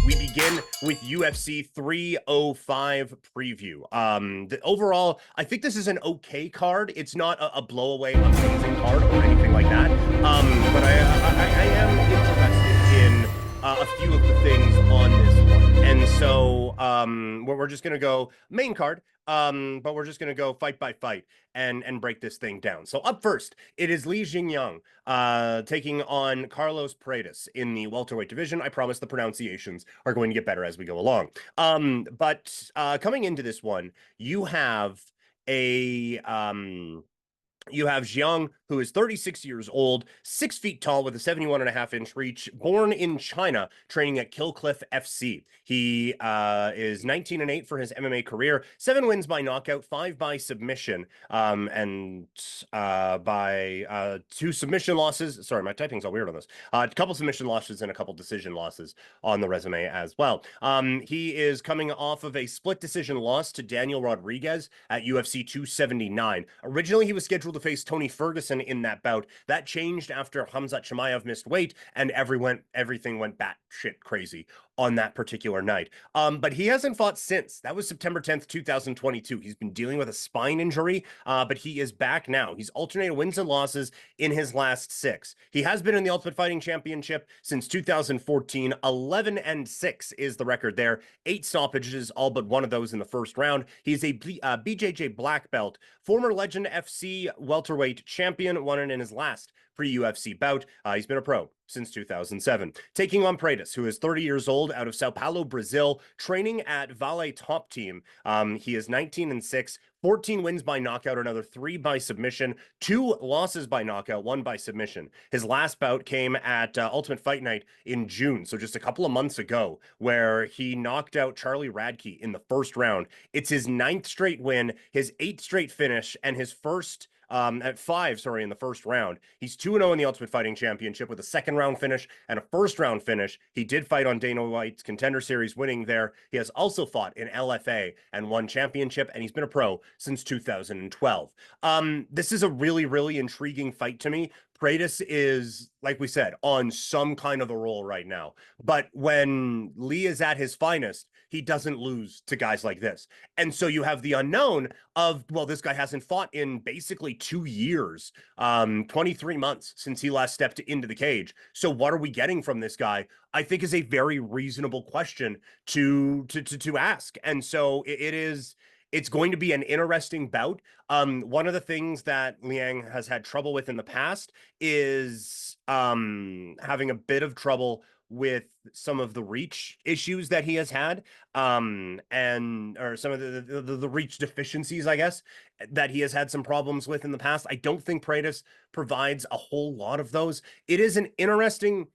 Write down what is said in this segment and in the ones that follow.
we begin with UFC 305 preview. Overall, I think this is an okay card. It's not a blowaway, amazing card or anything like that. But I am interested in a few of the things on this one. And so we're just going to go main card. But we're just going to go fight by fight and break this thing down. So up first, it is Li Jingyang taking on Carlos Paredes in the welterweight division. I promise the pronunciations are going to get better as we go along. But coming into this one, you have a Jiang, who is 36 years old, 6 feet tall with a 71.5-inch reach, born in China, training at Killcliff FC. He is 19-8 for his MMA career, 7 wins by knockout, 5 by submission, and by 2 submission losses. Sorry, my typing's all weird on this. A couple submission losses and a couple decision losses on the resume as well. He is coming off of a split decision loss to Daniel Rodriguez at UFC 279. Originally, he was scheduled to face Tony Ferguson in that bout. That changed after Khamzat Chimaev missed weight and everything went batshit crazy on that particular night. But he hasn't fought since. That was September 10th, 2022. He's been dealing with a spine injury, but he is back now. He's alternated wins and losses in his last 6. He has been in the Ultimate Fighting Championship since 2014. 11-6 is the record there. 8 stoppages, all but one of those in the first round. He's a BJJ black belt, former Legend FC welterweight champion, won it in his last pre-UFC bout. He's been a pro since 2007. Taking on Paredes, who is 30 years old, out of Sao Paulo, Brazil, training at Vale Top Team. He is 19-6, 14 wins by knockout, another 3 by submission, 2 losses by knockout, 1 by submission. His last bout came at Ultimate Fight Night in June, so just a couple of months ago, where he knocked out Charlie Radke in the first round. It's his 9th straight win, his 8th straight finish, and his first at 5, sorry, in the first round. He's 2-0 in the Ultimate Fighting Championship with a second round finish and a first round finish. He did fight on Dana White's Contender Series, winning there. He has also fought in LFA and won championship, and he's been a pro since 2012. This is a really, really intriguing fight to me. Paredes is, like we said, on some kind of a roll right now. But when Lee is at his finest, he doesn't lose to guys like this. And so you have the unknown of, well, this guy hasn't fought in basically 2 years, 23 months since he last stepped into the cage. So what are we getting from this guy? I think is a very reasonable question to ask. And so it's going to be an interesting bout. One of the things that Liang has had trouble with in the past is having a bit of trouble with some of the reach issues that he has had, or some of the reach deficiencies, I guess, that he has had some problems with in the past. I don't think Paredes provides a whole lot of those. It is an interesting,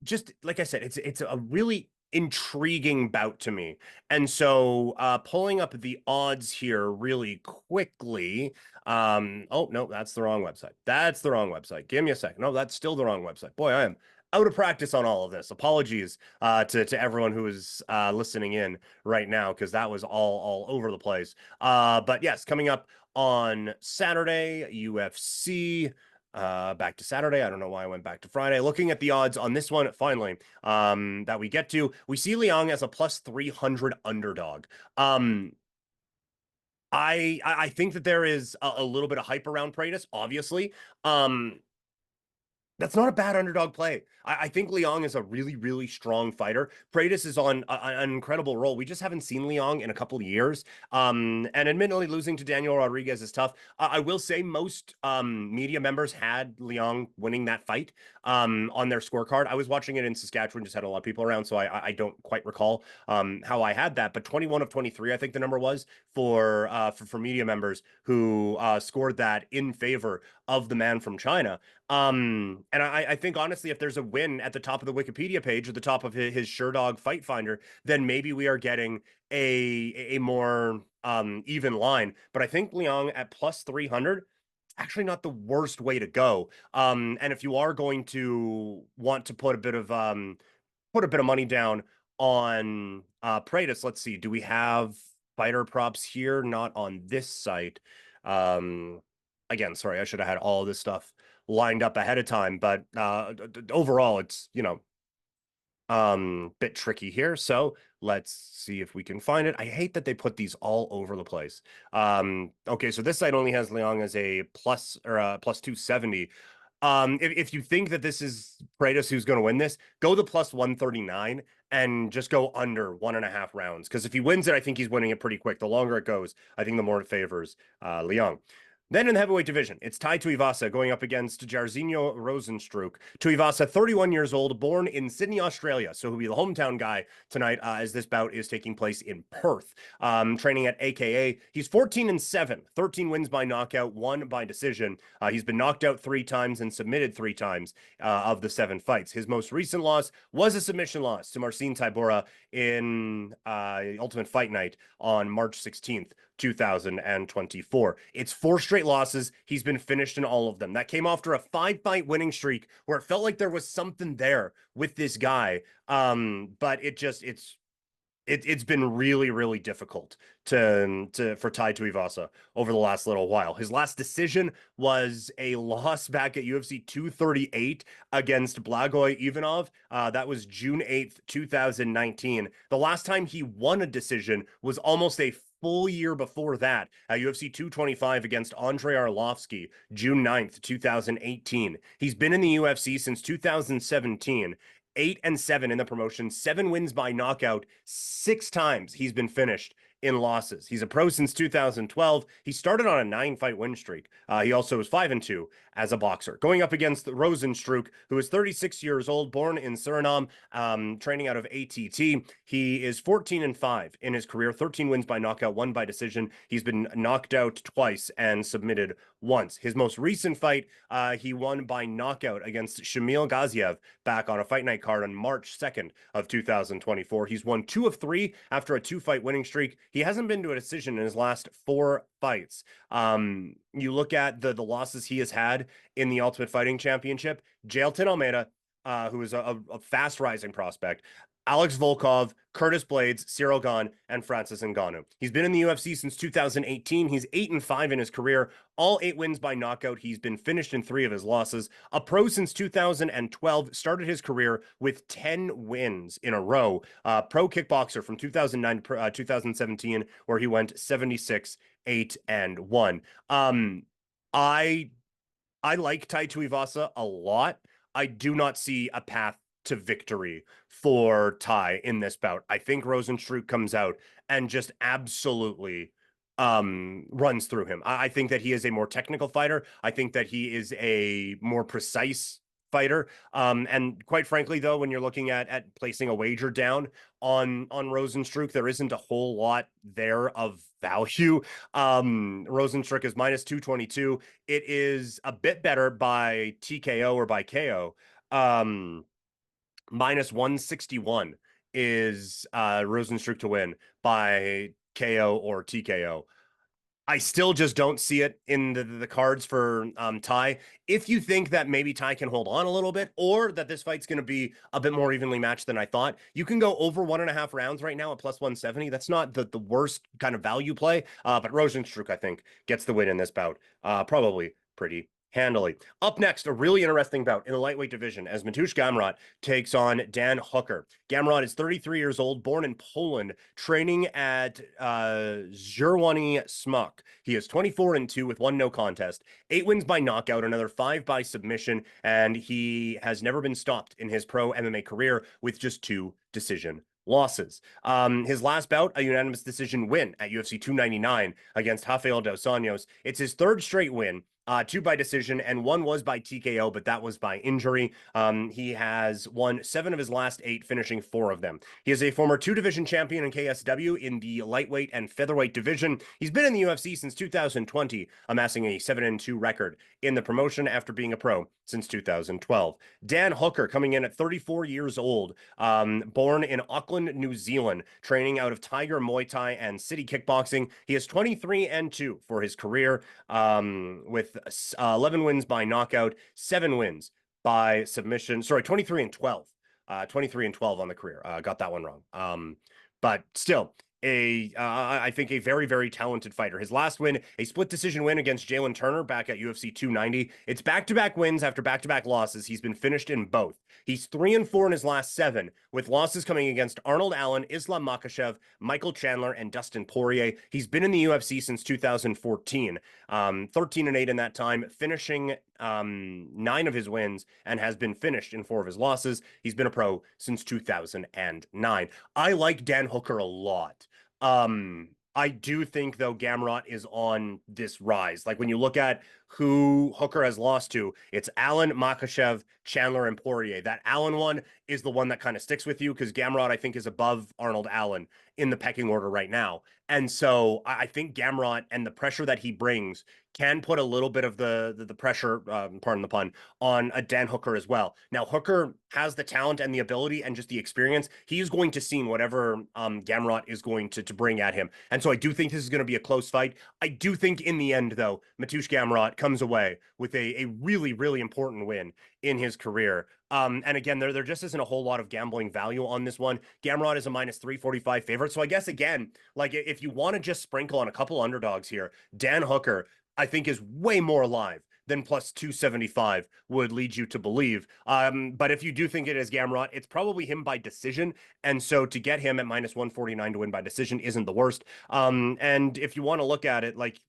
just like I said, it's a really intriguing bout to me. And so pulling up the odds here really quickly. Oh no, that's the wrong website. That's the wrong website. Give me a second. No, that's still the wrong website. Boy, I am out of practice on all of this. Apologies to everyone who is listening in right now, because that was all over the place. But yes, coming up on Saturday, UFC. Back to Saturday. I don't know why I went back to Friday. Looking at the odds on this one, finally, that we get to, we see Liang as a plus 300 underdog. I think that there is a little bit of hype around Paredes, obviously. That's not a bad underdog play. I think Liang is a really, really strong fighter. Paredes is on an incredible roll. We just haven't seen Liang in a couple of years. And admittedly, losing to Daniel Rodriguez is tough. I will say most media members had Liang winning that fight on their scorecard. I was watching it in Saskatchewan, just had a lot of people around, so I don't quite recall how I had that. But 21 of 23, I think the number was for media members who scored that in favor of the man from China. And I think, honestly, if there's a win at the top of the Wikipedia page or the top of his Sherdog Fight Finder, then maybe we are getting a more even line. But I think Liang at plus 300, actually not the worst way to go. And if you are going to want to put a bit of money down on Paredes, let's see, do we have fighter props here? Not on this site. Again, sorry, I should have had all this stuff lined up ahead of time, but overall, it's, Bit tricky here. So let's see if we can find it. I hate that they put these all over the place. Okay, so this site only has Leong as a plus or a plus 270. If you think that this is Kratos who's going to win this, go the plus 139 and just go under 1.5 rounds. Because if he wins it, I think he's winning it pretty quick. The longer it goes, I think the more it favors Leong. Then in the heavyweight division, it's Tai Tuivasa going up against Jairzinho Rozenstruik. Tuivasa, 31 years old, born in Sydney, Australia. So he'll be the hometown guy tonight as this bout is taking place in Perth. Training at AKA. He's 14-7, 13 wins by knockout, 1 by decision. He's been knocked out 3 times and submitted 3 times of the 7 fights. His most recent loss was a submission loss to Marcin Tybura in Ultimate Fight Night on March 16th. 2024. It's 4 straight losses. He's been finished in all of them. That came after a 5-fight winning streak where it felt like there was something there with this guy. But it's been really, really difficult for Tai Tuivasa over the last little while. His last decision was a loss back at UFC 238 against Blagoy Ivanov. That was June 8th, 2019. The last time he won a decision was almost a full year before that at UFC 225 against Andrei Arlovsky, June 9th, 2018. He's been in the UFC since 2017. 8-7 in the promotion, 7 wins by knockout, 6 times he's been finished in losses. He's a pro since 2012. He started on a 9-fight win streak. He also was 5-2 as a boxer. Going up against Rozenstruik, who is 36 years old, born in Suriname, training out of ATT. He is 14-5 in his career, 13 wins by knockout, 1 by decision. He's been knocked out twice and submitted once. His most recent fight, he won by knockout against Shamil Gaziev back on a fight night card on March 2nd of 2024. He's won 2 of 3 after a 2-fight winning streak. He hasn't been to a decision in his last 4 fights. You look at the losses he has had in the Ultimate Fighting Championship. Jailton Almeida, who is a fast rising prospect. Alex Volkov, Curtis Blades, Cyril Gahn, and Francis Ngannou. He's been in the UFC since 2018. He's 8-5 in his career, all 8 wins by knockout. He's been finished in 3 of his losses. A pro since 2012, started his career with 10 wins in a row. Pro kickboxer from 2009 to 2017, where he went 76-8-1. I like Tai Tuivasa a lot. I do not see a path to victory for Tai in this bout. I think Rozenstruik comes out and just absolutely runs through him. I think that he is a more technical fighter. I think that he is a more precise fighter. And quite frankly, though, when you're looking at placing a wager down on Rozenstruik, there isn't a whole lot there of value. Rozenstruik is minus 222. It is a bit better by TKO or by KO. Minus 161 is Rozenstruik to win by KO or TKO. I still just don't see it in the cards for Tai. If you think that maybe Tai can hold on a little bit, or that this fight's going to be a bit more evenly matched than I thought, you can go over 1.5 rounds right now at plus 170. That's not the worst kind of value play, but Rozenstruik, I think, gets the win in this bout. Probably pretty handily. Up next, a really interesting bout in the lightweight division as Mateusz Gamrot takes on Dan Hooker. Gamrot is 33 years old, born in Poland, training at Żerwani Smok. He is 24-2 with 1 no contest, 8 wins by knockout, another 5 by submission, and he has never been stopped in his pro MMA career with just 2 decision losses. His last bout, a unanimous decision win at UFC 299 against Rafael dos Anjos. It's his 3rd straight win. 2 by decision, and 1 was by TKO, but that was by injury. He has won 7 of his last 8, finishing 4 of them. He is a former 2-division champion in KSW in the lightweight and featherweight division. He's been in the UFC since 2020, amassing a 7-2 record in the promotion after being a pro since 2012. Dan Hooker, coming in at 34 years old, born in Auckland, New Zealand, training out of Tiger Muay Thai and City Kickboxing. He is 23-2 for his career, with 11 wins by knockout, 7 wins by submission. Sorry, 23-12. 23-12 on the career. Got that one wrong. But still, I think a very, very talented fighter. His last win, a split decision win against Jalen Turner back at UFC 290. It's back-to-back wins after back-to-back losses. He's been finished in both. He's 3-4 in his last 7, with losses coming against Arnold Allen, Islam Makhachev, Michael Chandler, and Dustin Poirier. He's been in the UFC since 2014, 13-8 in that time, finishing 9 of his wins, and has been finished in 4 of his losses. He's been a pro since 2009. I like Dan Hooker a lot. I do think, though, Gamrot is on this rise. Like, when you look at who Hooker has lost to, it's Allen, Makhachev, Chandler, and Poirier. That Allen one is the one that kind of sticks with you, because Gamrot, I think, is above Arnold Allen in the pecking order right now. And so I think Gamrot and the pressure that he brings can put a little bit of the pressure, pardon the pun, on a Dan Hooker as well. Now, Hooker has the talent and the ability and just the experience. He's going to see whatever Gamrot is going to bring at him. And so I do think this is going to be a close fight. I do think in the end, though, Mateusz Gamrot comes away with a really, really important win in his career. And again, there just isn't a whole lot of gambling value on this one. Gamrot is a minus 345 favorite. So I guess, again, like, if you want to just sprinkle on a couple underdogs here, Dan Hooker, I think, is way more alive than plus 275 would lead you to believe. But if you do think it is Gamrot, it's probably him by decision. And so to get him at minus 149 to win by decision isn't the worst. And if you want to look at it, like,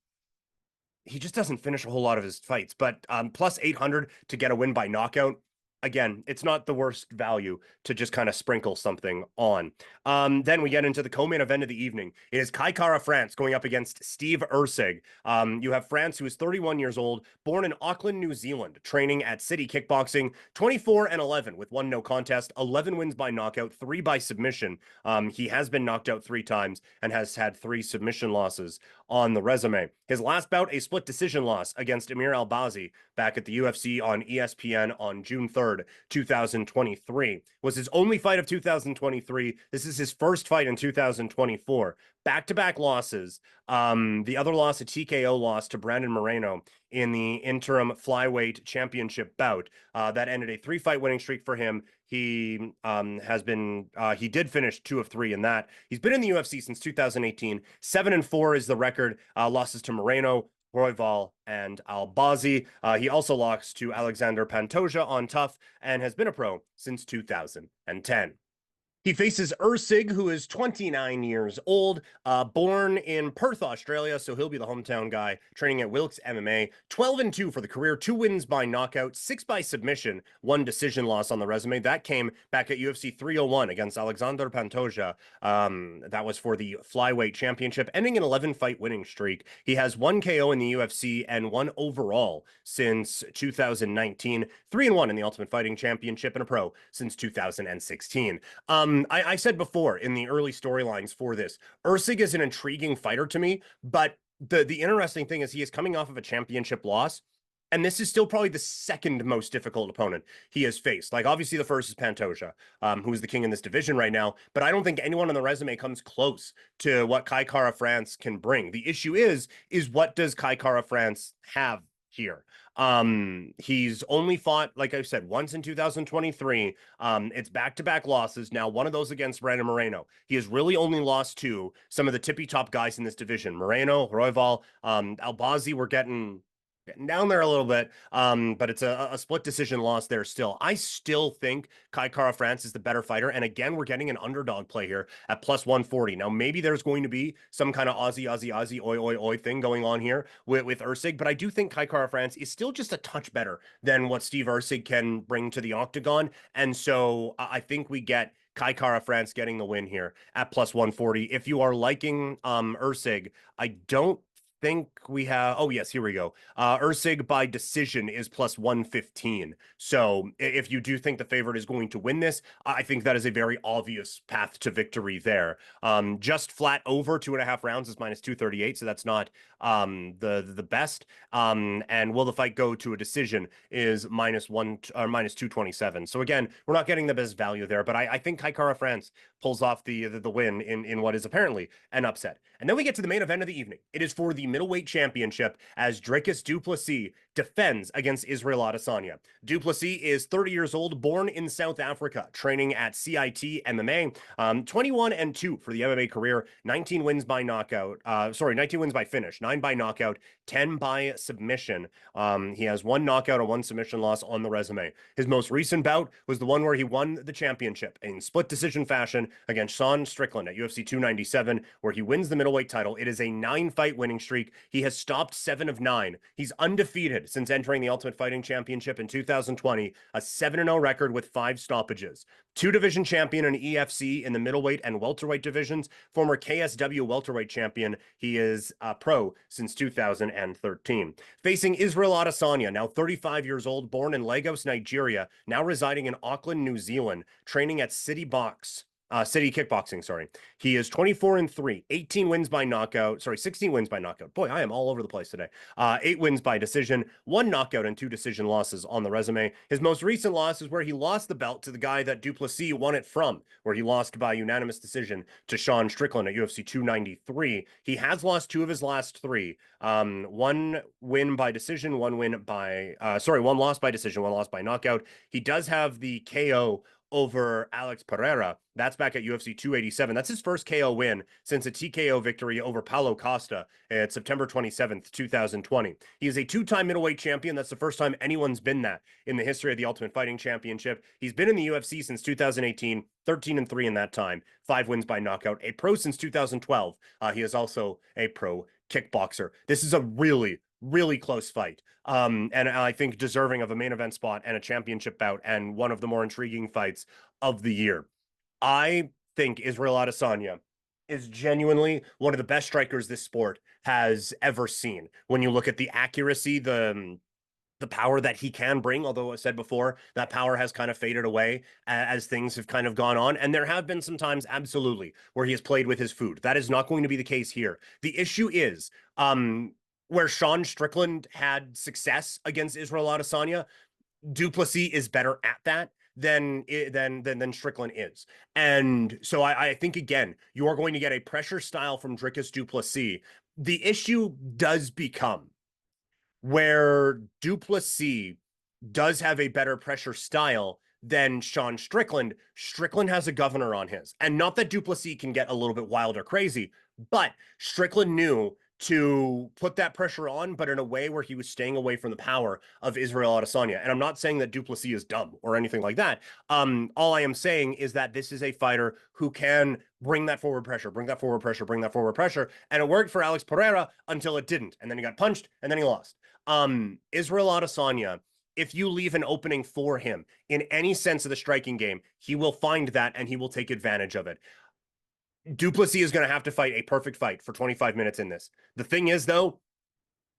he just doesn't finish a whole lot of his fights, but plus 800 to get a win by knockout. Again, it's not the worst value to just kind of sprinkle something on. Then we get into the co-main event of the evening. It is Kai Kara-France going up against Steve Erceg. You have France, who is 31 years old, born in Auckland, New Zealand, training at City Kickboxing, 24-11 with 1 no contest, 11 wins by knockout, 3 by submission. He has been knocked out 3 times and has had 3 submission losses on the resume. His last bout, a split decision loss against Amir Albazi back at the UFC on ESPN on June 3rd, 2023. Was his only fight of 2023. This is his first fight in 2024. Back-to-back losses. The other loss, a TKO loss to Brandon Moreno in the interim flyweight championship bout. That ended a 3-fight winning streak for him. He he did finish 2 of 3 in that. He's been in the UFC since 2018. 7-4 is the record. Losses to Moreno, Royval, and Albazi. He also lost to Alexander Pantoja on Tough and has been a pro since 2010. He faces Erceg, who is 29 years old, born in Perth, Australia, so he'll be the hometown guy, training at Wilkes MMA. 12-2 for the career, 2 wins by knockout, 6 by submission, 1 decision loss on the resume. That came back at UFC 301 against Alexander Pantoja. That was for the flyweight championship, ending an 11-fight winning streak. He has 1 KO in the UFC and 1 overall since 2019, 3-1 in the Ultimate Fighting Championship, and a pro since 2016. I said before in the early storylines for this, Erceg is an intriguing fighter to me, but the interesting thing is he is coming off of a championship loss, and this is still probably the second most difficult opponent he has faced. Like, obviously, the first is Pantoja, who's the king in this division right now, but I don't think anyone on the resume comes close to what Kai Kara-France can bring. The issue is what does Kai Kara-France have here? He's only fought, like I said, once in 2023. It's back-to-back losses. Now, one of those against Brandon Moreno. He has really only lost to some of the tippy-top guys in this division. Moreno, Royval, Albazi were getting down there a little bit, but it's a split decision loss there still. I still think Kai Kara-France is the better fighter, and again, we're getting an underdog play here at plus 140. Now, maybe there's going to be some kind of Aussie, oi, oi, oi thing going on here with Erceg, but I do think Kai Kara-France is still just a touch better than what Steve Erceg can bring to the octagon, and so I think we get Kai Kara-France getting the win here at plus 140. If you are liking Erceg, I don't think we have, oh yes, here we go. Erceg by decision is plus 115. So if you do think the favorite is going to win this, I think that is a very obvious path to victory there. Just flat over 2.5 rounds is minus 238, so that's not the best. And will the fight go to a decision is minus 227. So again, we're not getting the best value there, but I think Kai Kara-France pulls off the win in what is apparently an upset. And then we get to the main event of the evening. It is for the the middleweight championship as Dricus du Plessis defends against Israel Adesanya. Du Plessis is 30 years old, born in South Africa, training at CIT MMA. 21-2 for the MMA career, 19 wins by knockout. 19 wins by finish, 9 by knockout, 10 by submission. He has 1 knockout and 1 submission loss on the resume. His most recent bout was the one where he won the championship in split decision fashion against Sean Strickland at UFC 297, where he wins the middleweight title. It is a 9-fight winning streak. He has stopped 7 of 9. He's undefeated since entering the Ultimate Fighting Championship in 2020, a 7-0 record with 5 stoppages. 2-division champion in EFC in the middleweight and welterweight divisions, former KSW welterweight champion. He is a pro since 2013. Facing Israel Adesanya, now 35 years old, born in Lagos, Nigeria, now residing in Auckland, New Zealand, training at City Kickboxing, sorry. He is 24-3, 18 wins by knockout, 16 wins by knockout. Boy, I am all over the place today. 8 wins by decision, 1 knockout and 2 decision losses on the resume. His most recent loss is where he lost the belt to the guy that du Plessis won it from, where he lost by unanimous decision to Sean Strickland at UFC 293. He has lost 2 of his last 3. 1 win by decision, 1 loss by decision, 1 loss by knockout. He does have the KO over Alex Pereira. That's back at UFC 287. That's his first KO win since a TKO victory over Paulo Costa at September 27th, 2020. He is a 2-time middleweight champion. That's the first time anyone's been that in the history of the Ultimate Fighting Championship. He's been in the UFC since 2018, 13-3 in that time, 5 wins by knockout. A pro since 2012. He is also a pro kickboxer. This is a really close fight. And I think deserving of a main event spot and a championship bout and one of the more intriguing fights of the year. I think Israel Adesanya is genuinely one of the best strikers this sport has ever seen. When you look at the accuracy, the power that he can bring, although I said before, that power has kind of faded away as things have kind of gone on. And there have been some times, absolutely, where he has played with his food. That is not going to be the case here. The issue is, where Sean Strickland had success against Israel Adesanya, du Plessis is better at that than Strickland is. And so I think, again, you are going to get a pressure style from Dricus du Plessis. The issue does become where du Plessis does have a better pressure style than Sean Strickland. Strickland has a governor on his. And not that du Plessis can get a little bit wild or crazy, but Strickland knew to put that pressure on, but in a way where he was staying away from the power of Israel Adesanya. And I'm not saying that du Plessis is dumb or anything like that. All I am saying is that this is a fighter who can bring that forward pressure, bring that forward pressure, bring that forward pressure. And it worked for Alex Pereira until it didn't. And then he got punched and then he lost. Israel Adesanya, if you leave an opening for him in any sense of the striking game, he will find that and he will take advantage of it. Du Plessis is going to have to fight a perfect fight for 25 minutes in this. The thing is, though,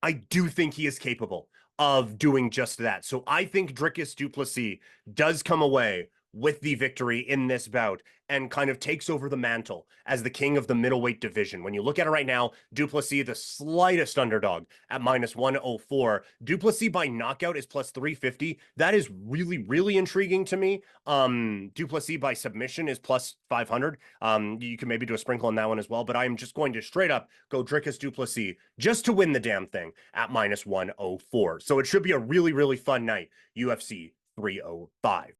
I do think he is capable of doing just that. So I think Dricus du Plessis does come away with the victory in this bout and kind of takes over the mantle as the king of the middleweight division. When you look at it right now, du Plessis, the slightest underdog at -104. Du Plessis by knockout is +350. That is really intriguing to me. Du Plessis by submission is +500. You can maybe do a sprinkle on that one as well, but I'm just going to straight up go Dricus du Plessis just to win the damn thing at -104. So it should be a really fun night, UFC 305.